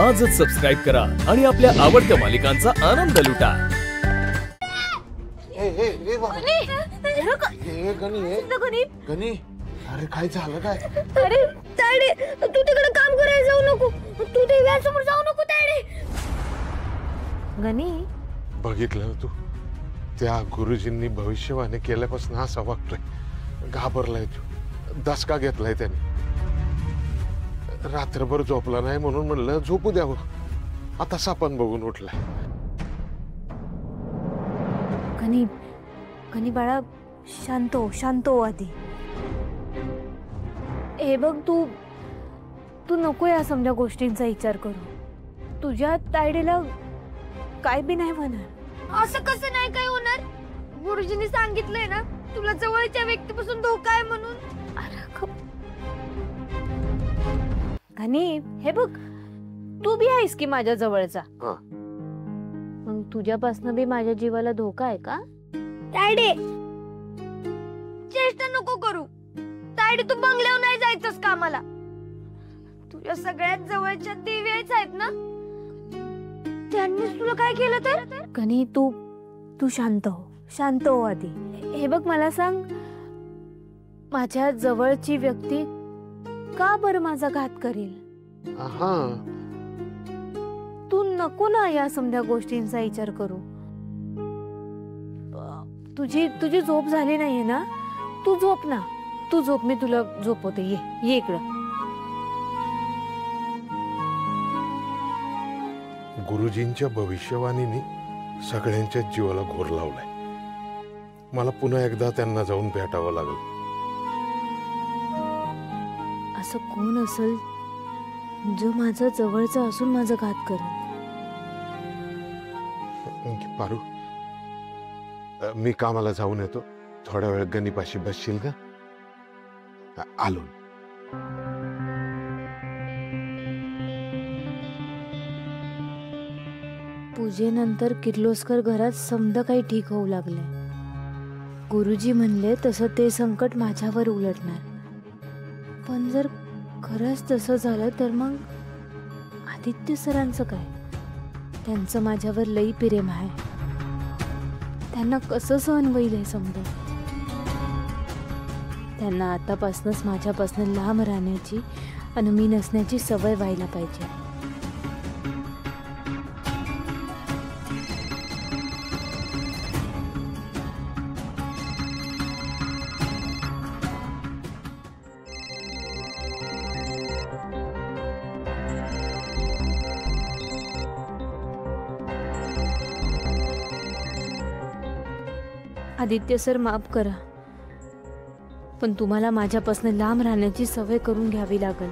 आजच सबस्क्राईब करा आणि आपल्या आवडत्या मालिकांचा आनंद लुटा। गणी, अरे काय झालं काय? अरे तायडे, तू तिकडे काम करायला जाऊ नको, तू देव्यासमोर जाऊ नको तायडे। गणी, बघितलं तू त्या गुरुजींनी भविष्यवाणी केल्यापासून असा वागतोय, घाबरलाय तू, दसका घेतलाय त्याने। रात्रभर झोपला नाही म्हणून म्हणलं झोपू द्यावं, आता सापन बघून उठलाय। गणी, गणी बाळा, शांत हो आधी। हे बघ, तू नको या समजा गोष्टींचा विचार करू। तुझ्या तायडीला काय बी नाही होणार। असं कसं नाही काय होणार? गुरुजींनी सांगितलंय ना तुला जवळच्या व्यक्तीपासून धोका आहे म्हणून। गणी, हे बघ, तू बी आहेस की माझ्या जवळचा, मग तुझ्यापासून बी माझ्या जीवाला धोका आहे का? तायडे, चेष्टा नको करू। तायडे, तू बंगल्यावर नाही जायचंस का आम्हाला? तुझ्या सगळ्यात जवळच्या देवीच आहेत ना, त्यांनीच तुला काय केलं तर? गणी, तू शांत हो आधी। हे बघ, मला सांग, माझ्या जवळची व्यक्ती का बरं माझा घात करेल? तू नको ना या समजा गोष्टींचा विचार करू। तुझी झोप झाली नाहीये ना? तू झोप ना, तू झोप, मी तुला झोपवते। ये इकडं। गुरुजींच्या भविष्यवाणीने सगळ्यांच्या जीवाला घोर लावलाय। मला पुन्हा एकदा त्यांना जाऊन भेटावं लागेल। असं कोण असेल जो माझा जवळचा असून माझा घात करेल? पारू, मी कामाला जाऊन येतो, थोड्या वेळ गणीपाशी बसशील का? आलो। पूजेनंतर किर्लोस्कर घरात समजा काही ठीक होऊ लागले। गुरुजी म्हणले तसं ते संकट माझ्यावर उलटणार, पण जर खरंच तसं झालं तर मग आदित्य सरांचं काय? त्यांचं माझ्यावर लई प्रेम आहे, त्यांना कसं सहन होईल हे समजा। त्यांना आतापासूनच माझ्यापासून लांब राहण्याची आणि मी नसण्याची सवय व्हायला पाहिजे। आदित्य सर, माफ करा, पण तुम्हाला माझ्यापासून लांब राहण्याची सवय करून घ्यावी लागेल।